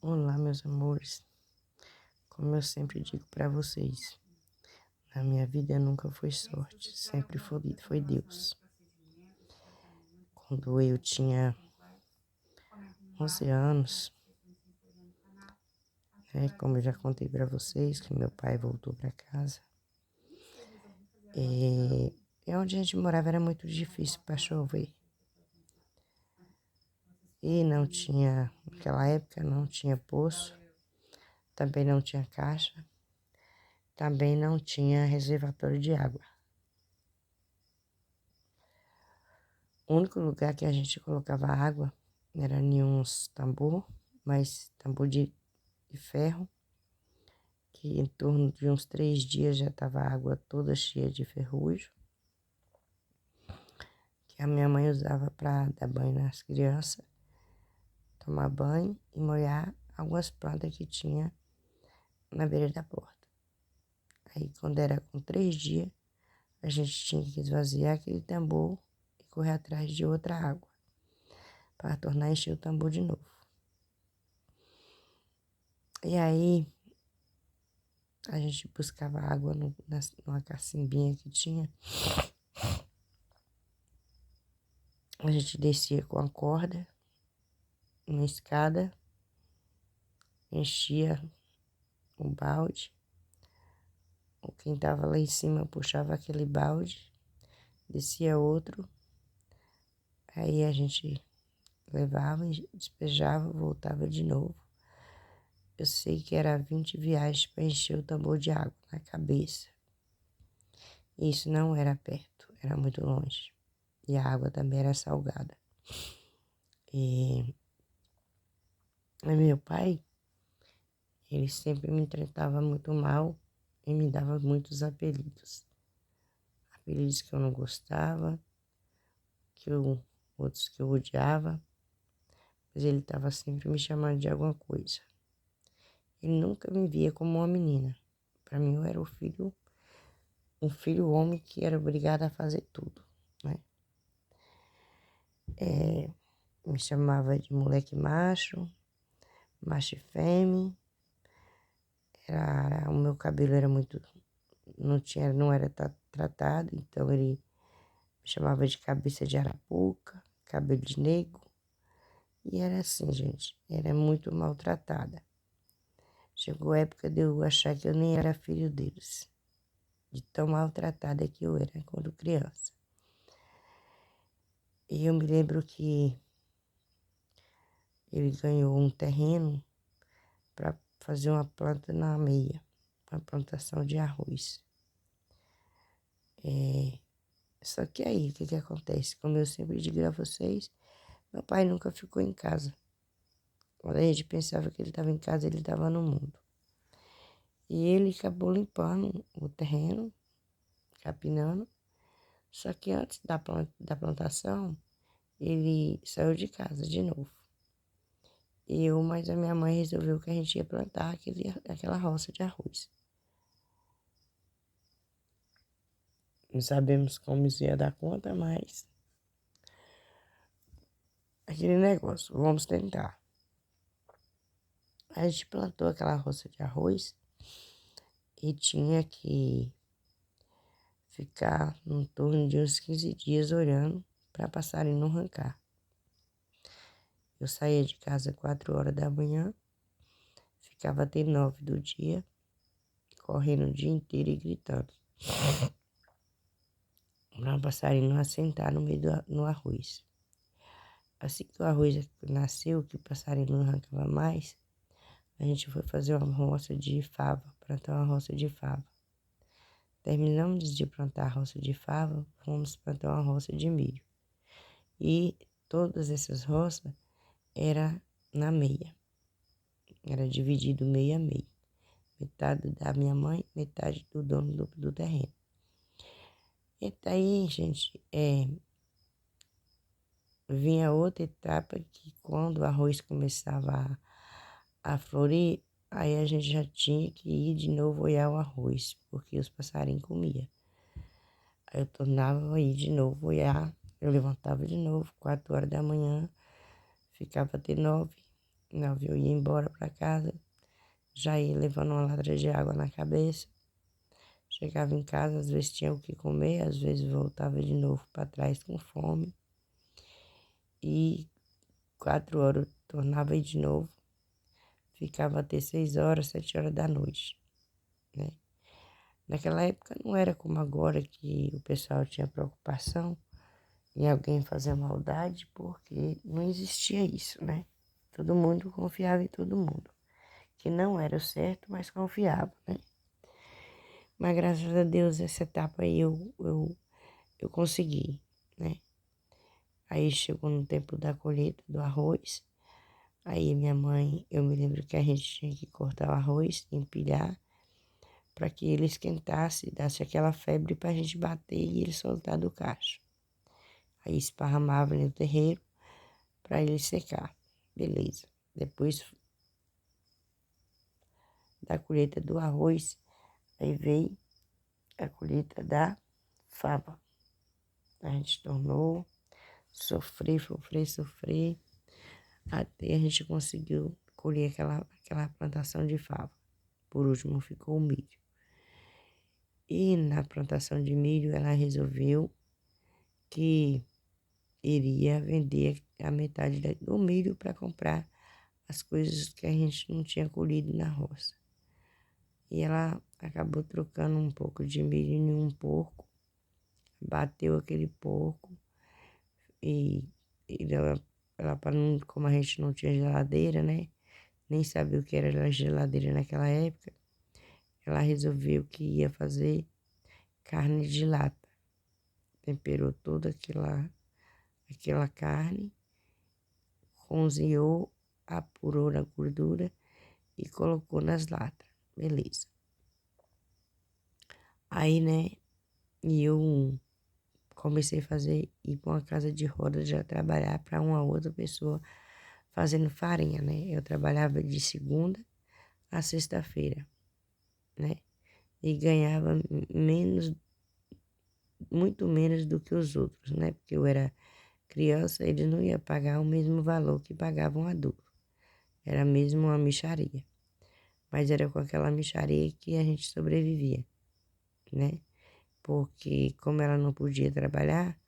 Olá, meus amores. Como eu sempre digo para vocês, na minha vida nunca foi sorte, sempre foi Deus. Quando eu tinha 11 anos, como eu já contei para vocês, que meu pai voltou para casa, e onde a gente morava era muito difícil para chover. E não tinha, naquela época não tinha poço, também não tinha caixa, também não tinha reservatório de água. O único lugar que a gente colocava água era em uns tambor, mas tambor de ferro, que em torno de uns 3 dias já estava a água toda cheia de ferrugem, que a minha mãe usava para dar banho nas crianças, tomar banho e molhar algumas plantas que tinha na beira da porta. Aí quando era com 3 dias, a gente tinha que esvaziar aquele tambor e correr atrás de outra água, para tornar a encher o tambor de novo. E aí a gente buscava água numa cacimbinha que tinha. A gente descia com a corda, uma escada, enchia o balde. Quem estava lá em cima puxava aquele balde, descia outro. Aí a gente levava, despejava, voltava de novo. Eu sei que era 20 viagens para encher o tambor de água na cabeça. E isso não era perto, era muito longe. E a água também era salgada. E meu pai, ele sempre me tratava muito mal e me dava muitos apelidos. Apelidos que eu não gostava, outros que eu odiava, mas ele estava sempre me chamando de alguma coisa. Ele nunca me via como uma menina. Para mim eu era um filho homem que era obrigado a fazer tudo, né? Me chamava de moleque macho, macho e fêmea. O meu cabelo era muito, não era tratado, então ele me chamava de cabeça de arapuca, cabelo de negro. E era assim, gente, era muito maltratada. Chegou a época de eu achar que eu nem era filho deles, de tão maltratada que eu era quando criança. E eu me lembro que ele ganhou um terreno para fazer uma planta na meia, uma plantação de arroz. Só que aí, o que acontece? Como eu sempre digo a vocês, meu pai nunca ficou em casa. Quando a gente pensava que ele estava em casa, ele estava no mundo. E ele acabou limpando o terreno, capinando. Só que antes da plantação, ele saiu de casa de novo. Mas a minha mãe resolveu que a gente ia plantar aquela roça de arroz. Não sabemos como isso ia dar conta, mas aquele negócio, vamos tentar. A gente plantou aquela roça de arroz e tinha que ficar em torno de uns 15 dias olhando para passarinho não arrancar. Eu saía de casa 4 horas da manhã, ficava até 9 do dia, correndo o dia inteiro e gritando. Para o passarinho não assentar no meio no arroz. Assim que o arroz nasceu, que o passarinho não arrancava mais, a gente foi fazer uma roça de fava, plantar uma roça de fava. Terminamos de plantar a roça de fava, fomos plantar uma roça de milho. E todas essas roças era na meia. Era dividido meio a meio. Metade da minha mãe, metade do dono do terreno. E daí, gente, vinha outra etapa que quando o arroz começava a florir, aí a gente já tinha que ir de novo olhar o arroz, porque os passarinhos comiam. Aí eu tornava a ir de novo olhar, eu levantava de novo, 4 horas da manhã, ficava até 9, Não, eu ia embora para casa, já ia levando uma lata de água na cabeça. Chegava em casa, às vezes tinha o que comer, às vezes voltava de novo para trás com fome. E 4 horas tornava aí de novo. Ficava até 6 horas, 7 horas da noite, né? Naquela época não era como agora que o pessoal tinha preocupação em alguém fazer maldade, porque não existia isso, né? Todo mundo confiava em todo mundo. Que não era o certo, mas confiava, né? Mas graças a Deus essa etapa aí eu consegui, né? Aí chegou no tempo da colheita do arroz. Aí minha mãe, eu me lembro que a gente tinha que cortar o arroz, empilhar, para que ele esquentasse, desse aquela febre para a gente bater e ele soltar do cacho. Aí esparramava no terreiro para ele secar. Beleza. Depois da colheita do arroz, aí veio a colheita da fava. A gente tornou sofrer, até a gente conseguiu colher aquela plantação de fava. Por último ficou o milho. E na plantação de milho ela resolveu que iria vender a metade do milho para comprar as coisas que a gente não tinha colhido na roça. E ela acabou trocando um pouco de milho em um porco, bateu aquele porco e, ela para não, como a gente não tinha geladeira, né? Nem sabia o que era geladeira naquela época, ela resolveu que ia fazer carne de lata. Temperou toda aquela carne, cozinhou, apurou na gordura e colocou nas latas. Beleza. Aí, né, e eu comecei a ir para uma casa de roda, já trabalhar para uma outra pessoa fazendo farinha, né? Eu trabalhava de segunda a sexta-feira, né? E ganhava menos, muito menos do que os outros, né? Porque eu era criança, eles não iam pagar o mesmo valor que pagavam um adulto. Era mesmo uma mixaria. Mas era com aquela mixaria que a gente sobrevivia, né? Porque como ela não podia trabalhar,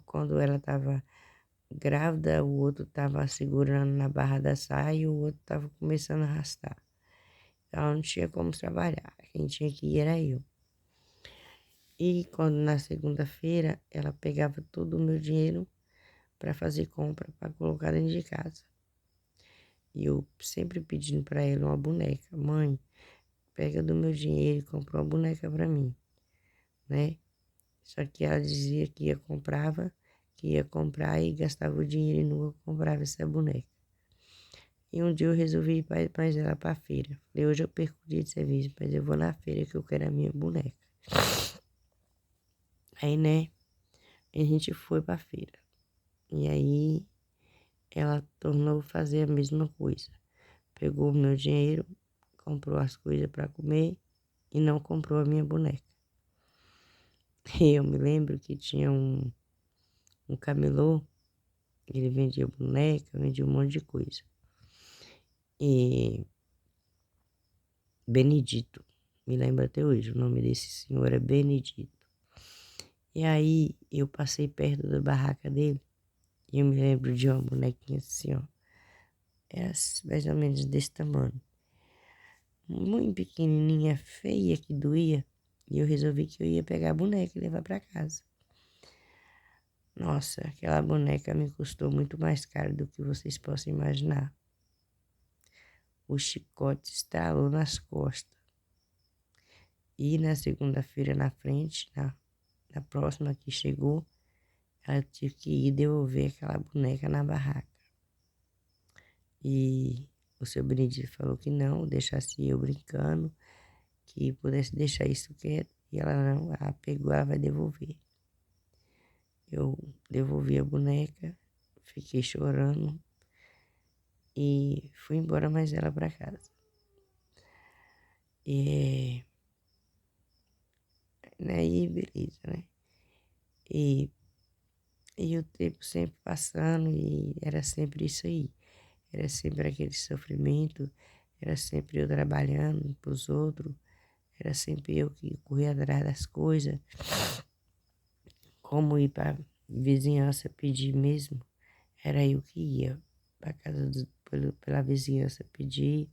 quando ela estava grávida, o outro estava segurando na barra da saia e o outro estava começando a arrastar. Ela não tinha como trabalhar, quem tinha que ir era eu. E quando na segunda-feira ela pegava todo o meu dinheiro para fazer compra, para colocar dentro de casa. E eu sempre pedindo para ela uma boneca. Mãe, pega do meu dinheiro e compra uma boneca para mim, né? Só que ela dizia que ia comprar e gastava o dinheiro e nunca comprava essa boneca. E um dia eu resolvi ir mais ela para a feira. Falei, hoje eu perco o dia de serviço, mas eu vou na feira que eu quero a minha boneca. Aí, né, a gente foi para a feira. E aí ela tornou fazer a mesma coisa. Pegou o meu dinheiro, comprou as coisas para comer e não comprou a minha boneca. E eu me lembro que tinha um camelô, ele vendia boneca, vendia um monte de coisa. E Benedito, me lembro até hoje, o nome desse senhor é Benedito. E aí eu passei perto da barraca dele e eu me lembro de uma bonequinha assim, ó. Era mais ou menos desse tamanho. Muito pequenininha, feia, que doía. E eu resolvi que eu ia pegar a boneca e levar para casa. Nossa, aquela boneca me custou muito mais caro do que vocês possam imaginar. O chicote estralou nas costas. E na segunda-feira na frente, na próxima que chegou, ela tive que ir devolver aquela boneca na barraca. E o seu Benedito falou que não, deixasse eu brincando, que pudesse deixar isso quieto. E ela não, ela pegou, ela vai devolver. Eu devolvi a boneca, fiquei chorando e fui embora mais ela para casa. E aí, beleza, né? E o tempo sempre passando e era sempre isso aí. era sempre aquele sofrimento, era sempre eu trabalhando para os outros, era sempre eu que corria atrás das coisas, como ir para vizinhança pedir mesmo, era eu que ia para casa pela vizinhança pedir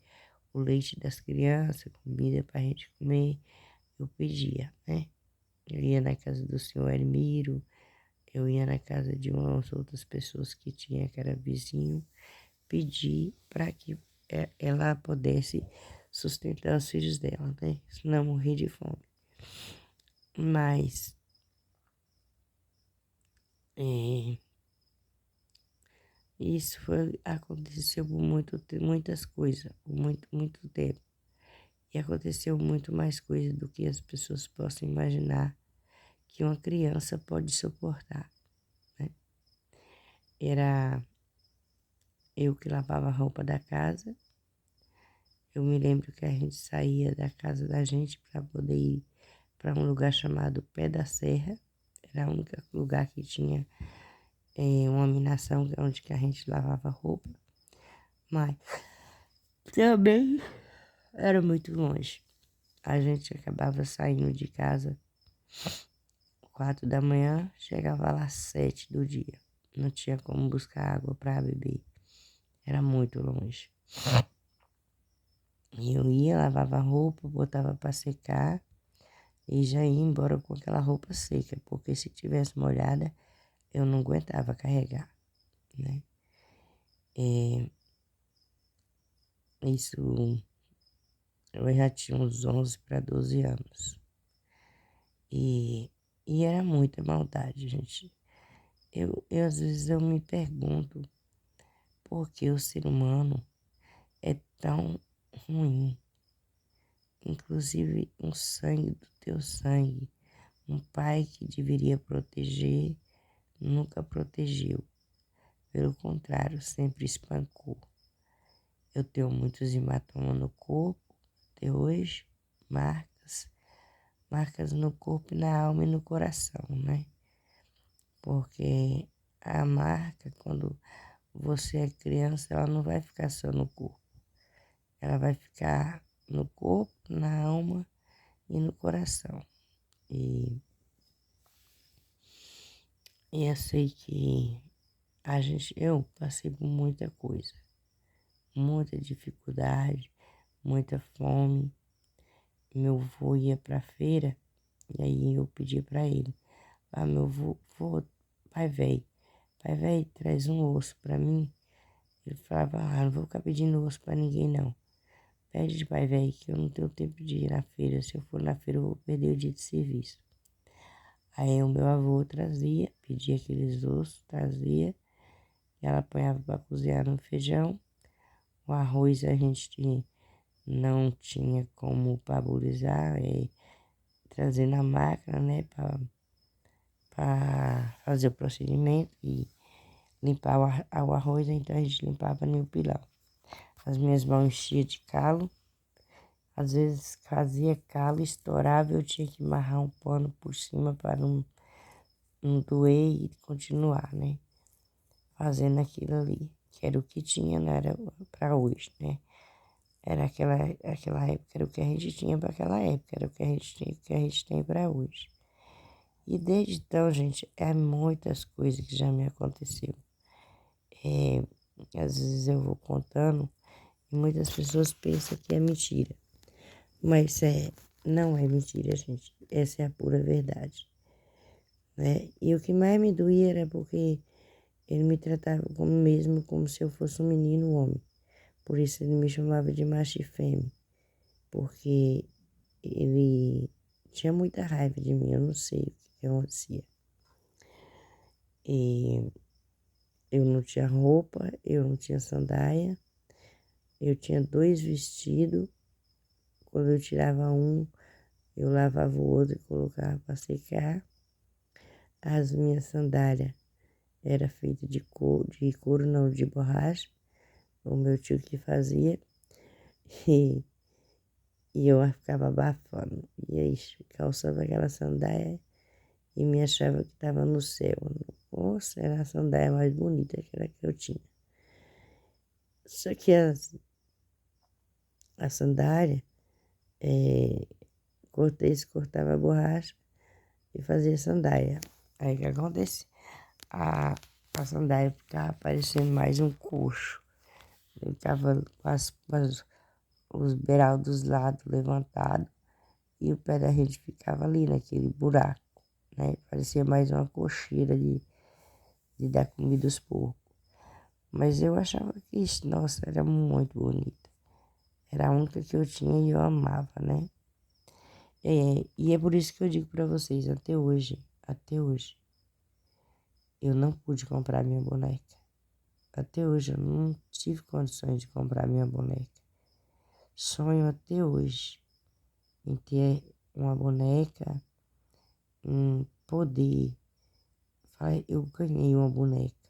o leite das crianças, comida para a gente comer, eu pedia, né? Eu ia na casa do senhor Hermiro, eu ia na casa de umas outras pessoas que tinha, que era vizinho, pedir para que ela pudesse sustentar os filhos dela, né? Senão morrer de fome. Mas isso aconteceu por muitas coisas, por muito tempo. E aconteceu muito mais coisas do que as pessoas possam imaginar que uma criança pode suportar, né? Era eu que lavava a roupa da casa. Eu me lembro que a gente saía da casa da gente para poder ir para um lugar chamado Pé da Serra. Era o único lugar que tinha uma minação onde que a gente lavava roupa. Mas também era muito longe. A gente acabava saindo de casa 4 da manhã, chegava lá 7 do dia. Não tinha como buscar água para beber. Era muito longe. E eu ia, lavava a roupa, botava para secar e já ia embora com aquela roupa seca, porque se tivesse molhada, eu não aguentava carregar, né? Isso, eu já tinha uns 11 para 12 anos. E era muita maldade, gente. Às vezes eu me pergunto por que o ser humano é tão ruim. Inclusive um sangue do teu sangue, um pai que deveria proteger, nunca protegeu. Pelo contrário, sempre espancou. Eu tenho muitos hematomas no corpo, até hoje, marcas no corpo, na alma e no coração, né? Porque a marca, quando você é criança, ela não vai ficar só no corpo. Ela vai ficar no corpo, na alma e no coração. E eu sei que eu passei por muita coisa, muita dificuldade, muita fome. Meu avô ia pra feira e aí eu pedi pra ele, meu avô, pai velho, traz um osso pra mim. Ele falava, não vou ficar pedindo osso pra ninguém não. Pede de pai velho que eu não tenho tempo de ir na feira, se eu for na feira eu vou perder o dia de serviço. Aí o meu avô trazia, pedia aqueles ossos, trazia, e ela apanhava para cozinhar no feijão. O arroz a gente não tinha como parbolizar, trazer na máquina, né, para fazer o procedimento e limpar o arroz, então a gente limpava no pilão. As minhas mãos enchiam de calo, às vezes fazia calo, estourava, eu tinha que amarrar um pano por cima para não doer e continuar, né, fazendo aquilo ali, que era o que tinha, não era para hoje, né. Era aquela época, era o que a gente tinha para aquela época, era o que a gente tinha, o que a gente tem para hoje. E desde então, gente, é muitas coisas que já me aconteceu. Às vezes eu vou contando e muitas pessoas pensam que é mentira. Mas não é mentira, gente. Essa é a pura verdade, né? E o que mais me doía era porque ele me tratava como se eu fosse um menino homem. Por isso ele me chamava de macho e fêmea. Porque ele tinha muita raiva de mim, eu não sei o que acontecia. E eu não tinha roupa, eu não tinha sandália, eu tinha 2 vestidos. Quando eu tirava um, eu lavava o outro e colocava para secar. As minhas sandálias eram feitas de couro, não de borracha, o meu tio que fazia. E, e eu ficava abafando. E aí calçava aquela sandália e me achava que estava no céu. Nossa, era a sandália mais bonita que era que eu tinha. Só que a sandália, cortava a borracha e fazia sandália. Aí o que acontece? A, a sandália ficava parecendo mais um coxo. Ele ficava os beiral dos lados levantados e o pé da rede ficava ali naquele buraco, né? Parecia mais uma cocheira de dar comida aos porcos. Mas eu achava que isso, nossa, era muito bonita. Era a única que eu tinha e eu amava, né? E é por isso que eu digo para vocês, até hoje, eu não pude comprar minha boneca. Até hoje eu não tive condições de comprar minha boneca. Sonho até hoje em ter uma boneca, em poder. Eu ganhei uma boneca.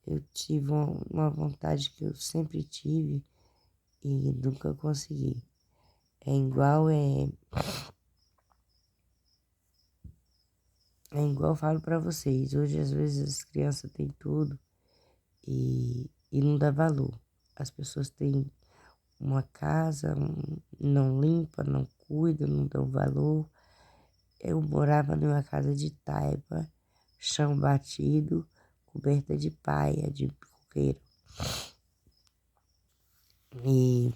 Eu tive uma vontade que eu sempre tive e nunca consegui. É igual eu falo pra vocês. Hoje, às vezes, as crianças têm tudo e não dá valor. As pessoas têm uma casa, não limpa, não cuida, não dão valor. Eu morava numa casa de taipa, chão batido, coberta de paia, de coqueiro. E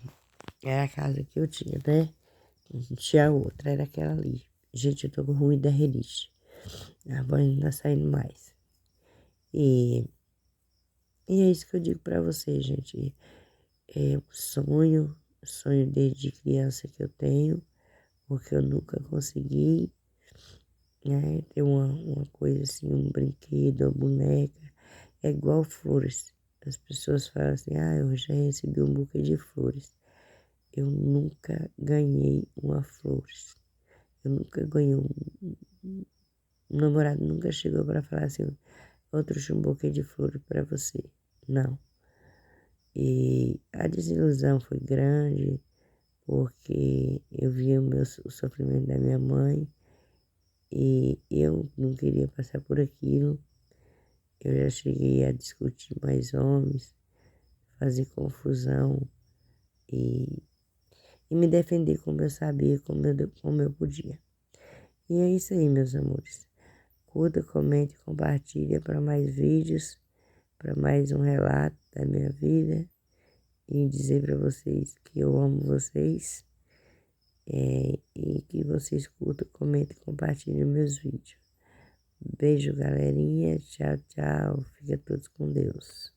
era a casa que eu tinha, né? Não tinha outra, era aquela ali. Gente, eu tô com ruim da rinite. A voz não tá saindo mais. E, e é isso que eu digo pra vocês, gente. É um sonho desde criança que eu tenho, porque eu nunca consegui, né? Ter uma coisa assim, um brinquedo, uma boneca. É igual flores. As pessoas falam assim, eu já recebi um buquê de flores. Eu nunca ganhei uma flores. Eu nunca ganhei um namorado nunca chegou para falar assim, outro um buquê de flores para você. Não. E a desilusão foi grande, porque eu via o sofrimento da minha mãe e eu não queria passar por aquilo. Eu já cheguei a discutir mais homens, fazer confusão e, e me defender como eu sabia, como eu podia. E é isso aí, meus amores. Curta, comente, compartilha para mais vídeos, para mais um relato da minha vida e dizer para vocês que eu amo vocês e que vocês curtam, comentem, compartilhem meus vídeos. Beijo, galerinha. Tchau, tchau. Fica todos com Deus.